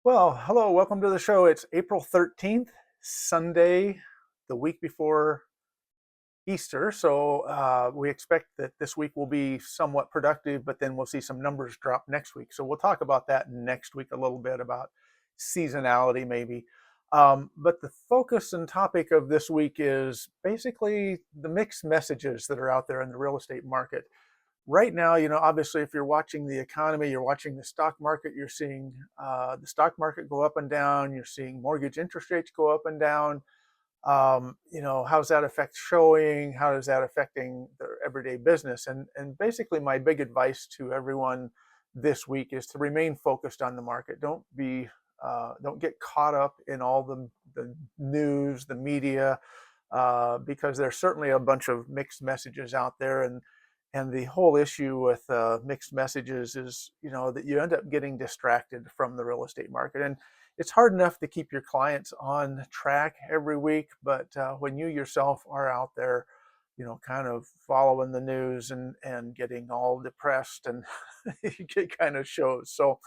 Well, hello, welcome to the show. It's April 13th, Sunday, the week before Easter. So we expect that this week will be somewhat productive, but then we'll see some numbers drop next week. So we'll talk about that next week a little bit about seasonality, maybe. But the focus and topic of this week is basically the mixed messages that are out there in the real estate market right now. Obviously, if you're watching the economy, you're watching the stock market, you're seeing the stock market go up and down, you're seeing mortgage interest rates go up and down. How's that affect showing? How is that affecting their everyday business? And basically, my big advice to everyone this week is to remain focused on the market. Don't get caught up in all the news, the media, because there's certainly a bunch of mixed messages out there. And the whole issue with mixed messages is, that you end up getting distracted from the real estate market. And it's hard enough to keep your clients on track every week, but when you yourself are out there, kind of following the news and getting all depressed, and it kind of shows. So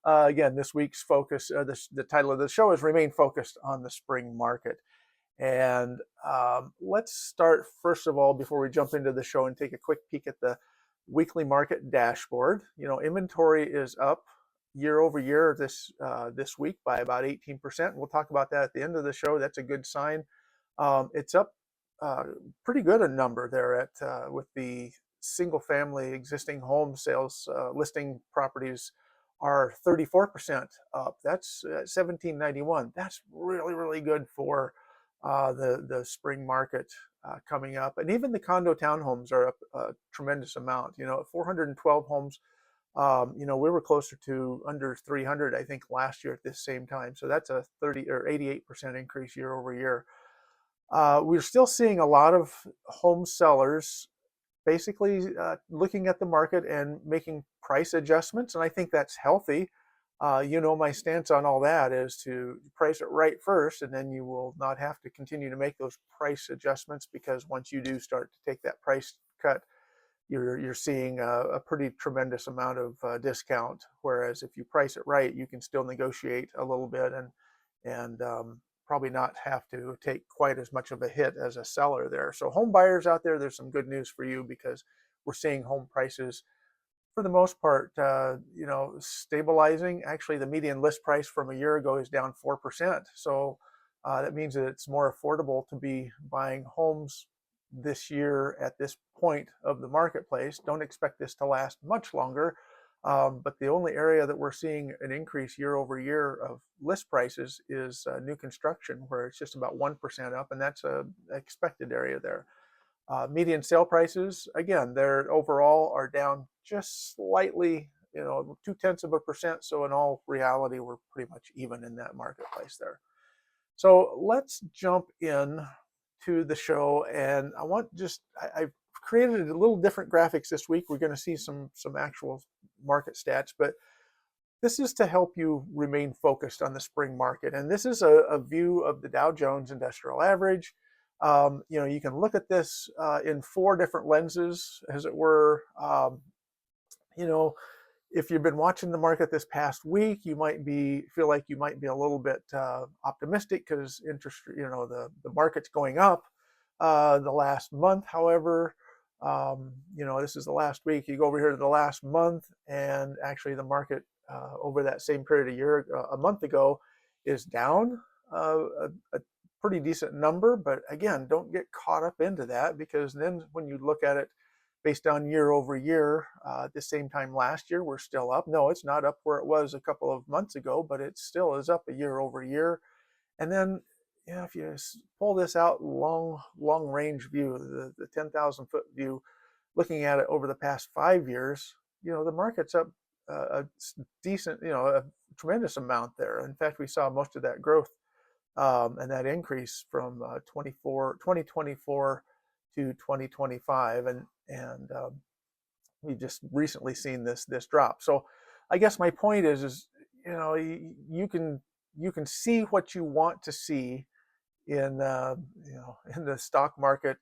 again, this week's focus, the title of the show is Remain Focused on the Spring Market. And let's start, first of all, before we jump into the show, and take a quick peek at the weekly market dashboard. Inventory is up year over year this week by about 18%. We'll talk about that at the end of the show. That's a good sign. It's up pretty good a number there at with the single family existing home sales listing properties are 34% up. That's 1791. That's really, really good for the spring market coming up. And even the condo townhomes are up a tremendous amount. 412 homes. We were closer to under 300, I think, last year at this same time. So that's a 30 or 88% increase year over year. We're still seeing a lot of home sellers basically looking at the market and making price adjustments, and I think that's healthy. My stance on all that is to price it right first, and then you will not have to continue to make those price adjustments, because once you do start to take that price cut, you're seeing a pretty tremendous amount of discount. Whereas if you price it right, you can still negotiate a little bit and probably not have to take quite as much of a hit as a seller there. So home buyers out there, there's some good news for you, because we're seeing home prices for the most part, stabilizing. Actually, the median list price from a year ago is down 4%. So that means that it's more affordable to be buying homes this year at this point of the marketplace. Don't expect this to last much longer. But the only area that we're seeing an increase year over year of list prices is new construction, where it's just about 1% up, and that's a expected area there. Median sale prices, again, they're overall are down just slightly, 0.2%. So in all reality, we're pretty much even in that marketplace there. So let's jump in to the show, and I've created a little different graphics this week. We're going to see some actual market stats, but this is to help you remain focused on the spring market. And this is a view of the Dow Jones Industrial Average. You can look at this in four different lenses, as it were. If you've been watching the market this past week, you might feel like you might be a little bit optimistic because the market's going up. The last month, however, this is the last week. You go over here to the last month, and actually the market over that same period a month ago is down a pretty decent number. But again, don't get caught up into that, because then when you look at it based on year over year, at the same time last year, we're still up. No, it's not up where it was a couple of months ago, but it still is up a year over year. And then, if you pull this out long range view, the 10,000-foot view, looking at it over the past 5 years, the market's up a decent, a tremendous amount there. In fact, we saw most of that growth and that increase from 2024 to 2025, and we just recently seen this drop. So I guess my point is you can see what you want to see in in the stock market.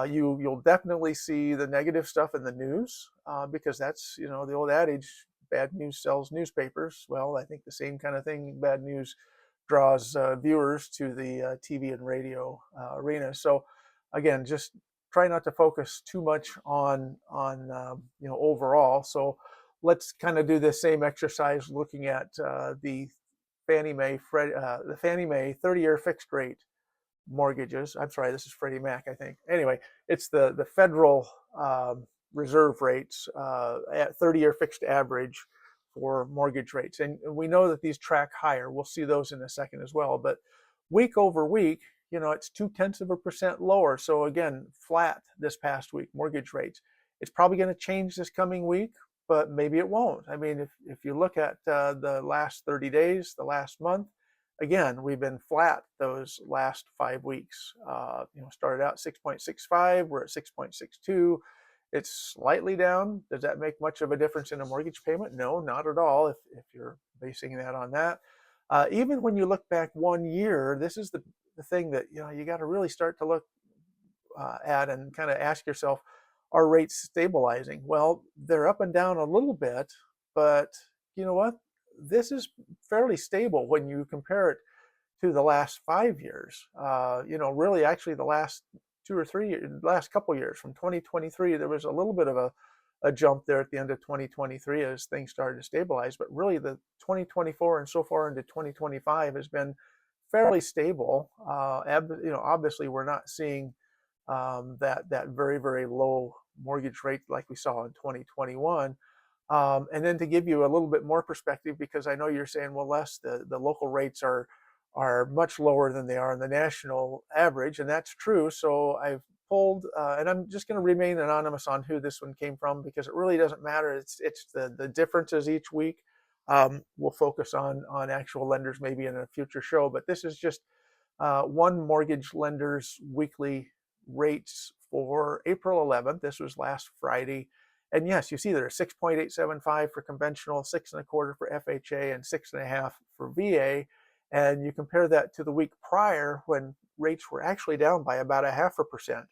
You'll definitely see the negative stuff in the news, because that's the old adage, bad news sells newspapers. Well, I think the same kind of thing, bad news draws viewers to the TV and radio arena. So again, just try not to focus too much on overall. So let's kind of do the same exercise looking at the the Fannie Mae 30-year fixed rate mortgages. I'm sorry, this is Freddie Mac, I think. Anyway, it's the federal reserve rates at 30-year fixed average for mortgage rates. And we know that these track higher. We'll see those in a second as well. But week over week, it's 0.2% lower. So again, flat this past week, mortgage rates. It's probably going to change this coming week, but maybe it won't. I mean, if you look at the last 30 days, the last month, again, we've been flat those last 5 weeks. Started out 6.65, we're at 6.62. It's slightly down. Does that make much of a difference in a mortgage payment? No, not at all, if you're basing that on that. Even when you look back 1 year, this is the thing that you got to really start to look at and kind of ask yourself, are rates stabilizing? Well, they're up and down a little bit, but you know what? This is fairly stable when you compare it to the last 5 years. Really, actually, the last 2 or 3 years, last couple years, from 2023, there was a little bit of a jump there at the end of 2023 as things started to stabilize. But really, the 2024 and so far into 2025 has been fairly stable. Obviously, we're not seeing that very, very low mortgage rate like we saw in 2021. And then to give you a little bit more perspective, because I know you're saying, well, Les, the local rates are much lower than they are in the national average, and that's true. So I've pulled, and I'm just going to remain anonymous on who this one came from because it really doesn't matter. It's the differences each week. We'll focus on actual lenders maybe in a future show, but this is just one mortgage lender's weekly rates for April 11th. This was last Friday. And yes, you see there 6.875 for conventional, 6.25 for FHA, and 6.5 for VA. And you compare that to the week prior when rates were actually down by about 0.5%.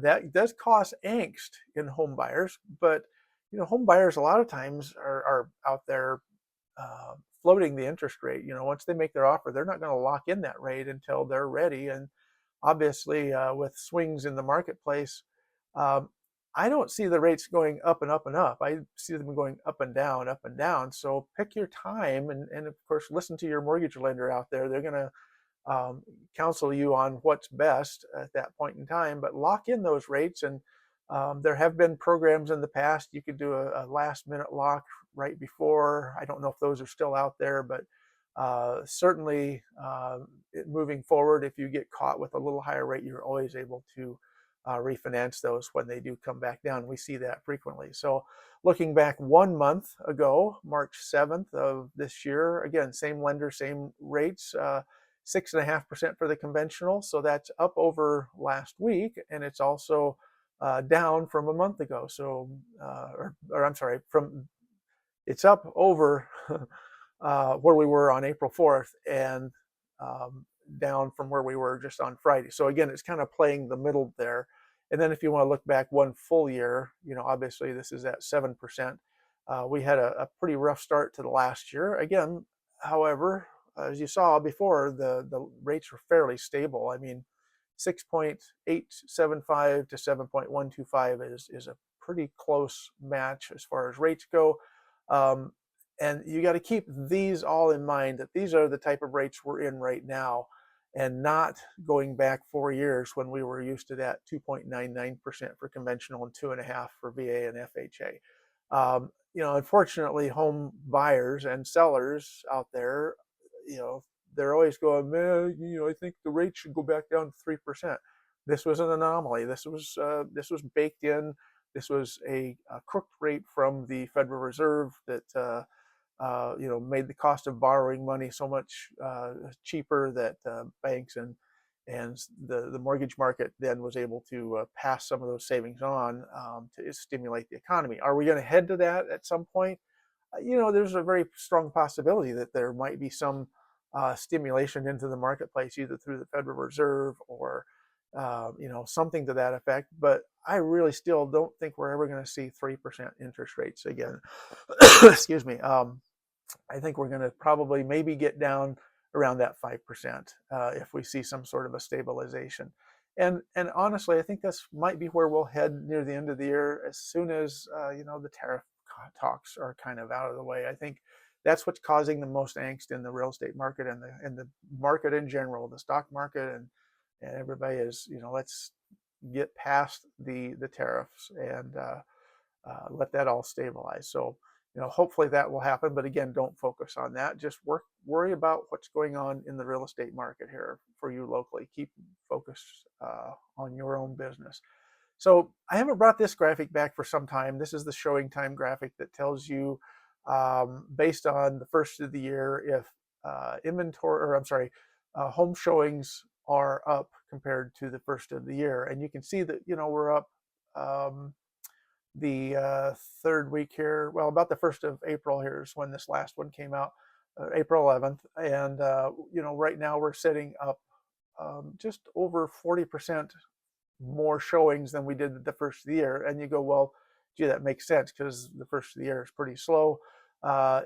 That does cause angst in home buyers, but home buyers a lot of times are out there floating the interest rate. Once they make their offer, they're not going to lock in that rate until they're ready. And obviously, with swings in the marketplace, I don't see the rates going up and up and up. I see them going up and down, up and down. So pick your time and of course, listen to your mortgage lender out there. They're going to counsel you on what's best at that point in time, but lock in those rates. And there have been programs in the past. You could do a last minute lock right before. I don't know if those are still out there, but certainly moving forward, if you get caught with a little higher rate, you're always able to refinance those when they do come back down. We see that frequently. So looking back 1 month ago, March 7th of this year, again, same lender, same rates, 6.5% for the conventional. So that's up over last week, and it's also down from a month ago. So, or I'm sorry, it's up over where we were on April 4th and down from where we were just on Friday. So again, it's kind of playing the middle there. And then if you want to look back one full year, obviously this is at 7%. We had a pretty rough start to the last year. Again, however, as you saw before, the rates were fairly stable. I mean, 6.875 to 7.125 is a pretty close match as far as rates go. And you got to keep these all in mind, that these are the type of rates we're in right now, and not going back 4 years when we were used to that 2.99% for conventional and 2.5% for VA and FHA. Unfortunately, home buyers and sellers out there, they're always going, man, I think the rate should go back down to 3%. This was an anomaly. This was baked in. This was a crooked rate from the Federal Reserve that made the cost of borrowing money so much cheaper that banks and the mortgage market then was able to pass some of those savings on to stimulate the economy. Are we going to head to that at some point? There's a very strong possibility that there might be some stimulation into the marketplace, either through the Federal Reserve or something to that effect. But I really still don't think we're ever going to see 3% interest rates again. Excuse me. I think we're going to probably maybe get down around that 5% if we see some sort of a stabilization. And honestly, I think this might be where we'll head near the end of the year, as soon as the tariff talks are kind of out of the way. I think that's what's causing the most angst in the real estate market and the market in general, the stock market, and everybody is, let's get past the tariffs and let that all stabilize. So, hopefully that will happen. But again, don't focus on that. Just worry about what's going on in the real estate market here for you locally. Keep focused on your own business. So I haven't brought this graphic back for some time. This is the showing time graphic that tells you, based on the first of the year, if home showings are up compared to the first of the year. And you can see that, we're up the third week here. Well, about the 1st of April here is when this last one came out, April 11th. And, right now we're sitting up just over 40% more showings than we did the first of the year. And you go, well, gee, that makes sense because the first of the year is pretty slow.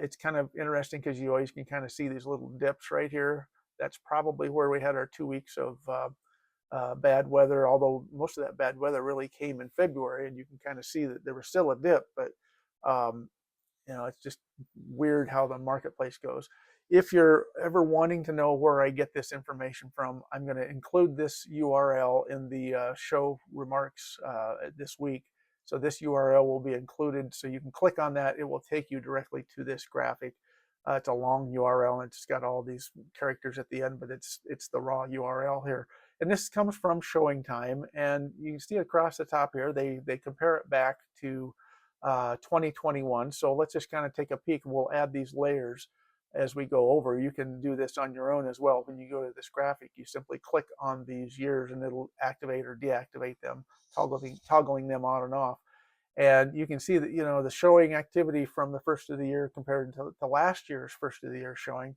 It's kind of interesting because you always can kind of see these little dips right here. That's probably where we had our 2 weeks of bad weather, although most of that bad weather really came in February, and you can kind of see that there was still a dip, but it's just weird how the marketplace goes. If you're ever wanting to know where I get this information from, I'm going to include this URL in the show remarks this week. So this URL will be included, so you can click on that. It will take you directly to this graphic. It's a long URL, and it's got all these characters at the end, but it's the raw URL here. And this comes from Showing Time, and you can see across the top here, they compare it back to 2021. So let's just kind of take a peek, and we'll add these layers as we go over. You can do this on your own as well. When you go to this graphic, you simply click on these years, and it'll activate or deactivate them, toggling them on and off. And you can see that, the showing activity from the first of the year compared to last year's first of the year showing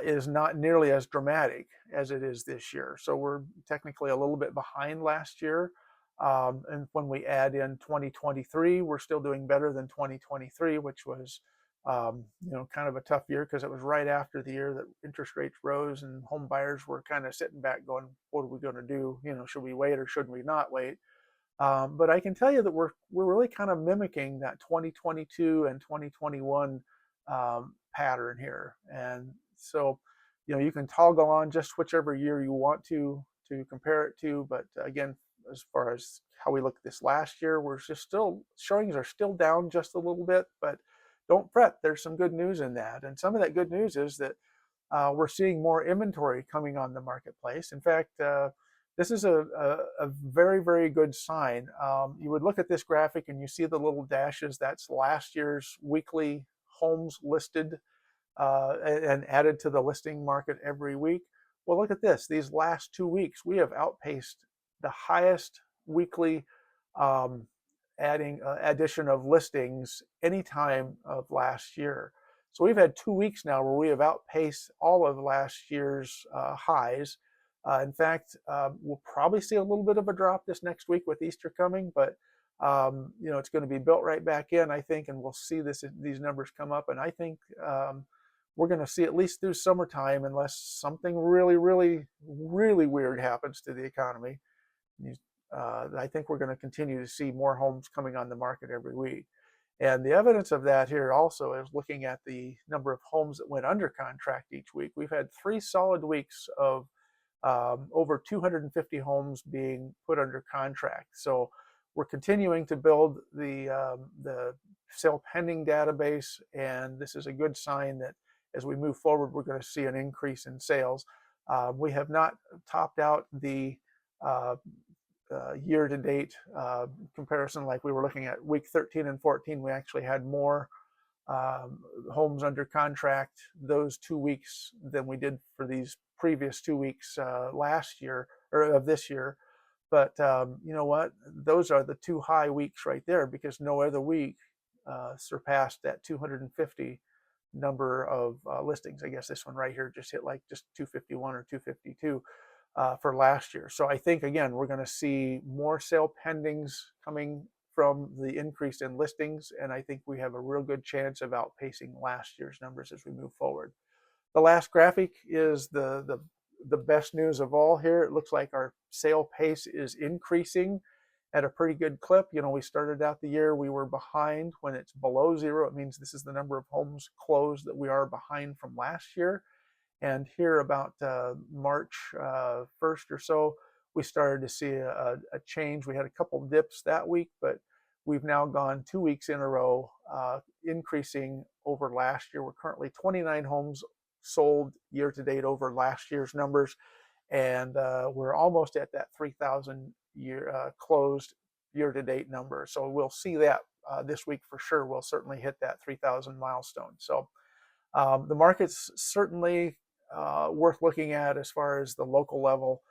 is not nearly as dramatic as it is this year. So we're technically a little bit behind last year. And when we add in 2023, we're still doing better than 2023, which was, kind of a tough year because it was right after the year that interest rates rose and home buyers were kind of sitting back going, what are we going to do? Should we wait or should we not wait? But I can tell you that we're really kind of mimicking that 2022 and 2021 pattern here. And so, you can toggle on just whichever year you want to compare it to. But again, as far as how we look this last year, we're just still, showings are still down just a little bit, but don't fret. There's some good news in that. And some of that good news is that we're seeing more inventory coming on the marketplace. In fact, this is a very, very good sign. You would look at this graphic and you see the little dashes. That's last year's weekly homes listed and added to the listing market every week. Well, look at this. These last 2 weeks, we have outpaced the highest weekly addition of listings any time of last year. So we've had 2 weeks now where we have outpaced all of last year's highs. In fact, we'll probably see a little bit of a drop this next week with Easter coming, but it's going to be built right back in, I think, and we'll see these numbers come up. And I think we're going to see at least through summertime, unless something really, really, really weird happens to the economy. I think we're going to continue to see more homes coming on the market every week. And the evidence of that here also is looking at the number of homes that went under contract each week. We've had 3 solid weeks of over 250 homes being put under contract. So we're continuing to build the sale pending database, and this is a good sign that as we move forward, we're going to see an increase in sales. We have not topped out the year-to-date comparison like we were looking at week 13 and 14. We actually had more homes under contract those 2 weeks than we did for these previous 2 weeks last year or of this year. But you know what? Those are the 2 high weeks right there, because no other week surpassed that 250 number of listings. I guess this one right here just hit like just 251 or 252. for last year. So I think, again, we're going to see more sale pendings coming from the increase in listings, and I think we have a real good chance of outpacing last year's numbers as we move forward. The last graphic is the best news of all here. It looks like our sale pace is increasing at a pretty good clip. You know, we started out the year, we were behind. When it's below zero, it means this is the number of homes closed that we are behind from last year. And here about March 1st or so, we started to see a change. We had a couple dips that week, but we've now gone 2 weeks in a row, increasing over last year. We're currently 29 homes sold year to date over last year's numbers, and we're almost at that 3,000 closed year to date number. So we'll see that this week for sure. We'll certainly hit that 3,000 milestone. So the market's certainly worth looking at as far as the local level.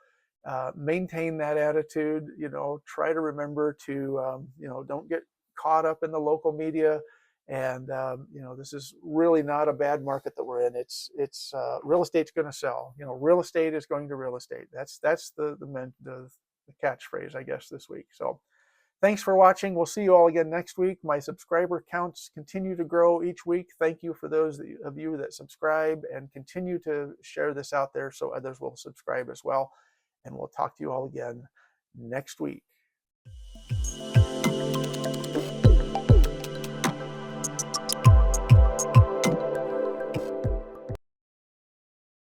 Maintain that attitude. You know, try to remember to you know, don't get caught up in the local media. And you know, this is really not a bad market that we're in. It's real estate's going to sell. You know, real estate is going to real estate. That's the catchphrase, I guess, this week. So thanks for watching. We'll see you all again next week. My subscriber counts continue to grow each week. Thank you for those of you that subscribe, and continue to share this out there so others will subscribe as well. And we'll talk to you all again next week.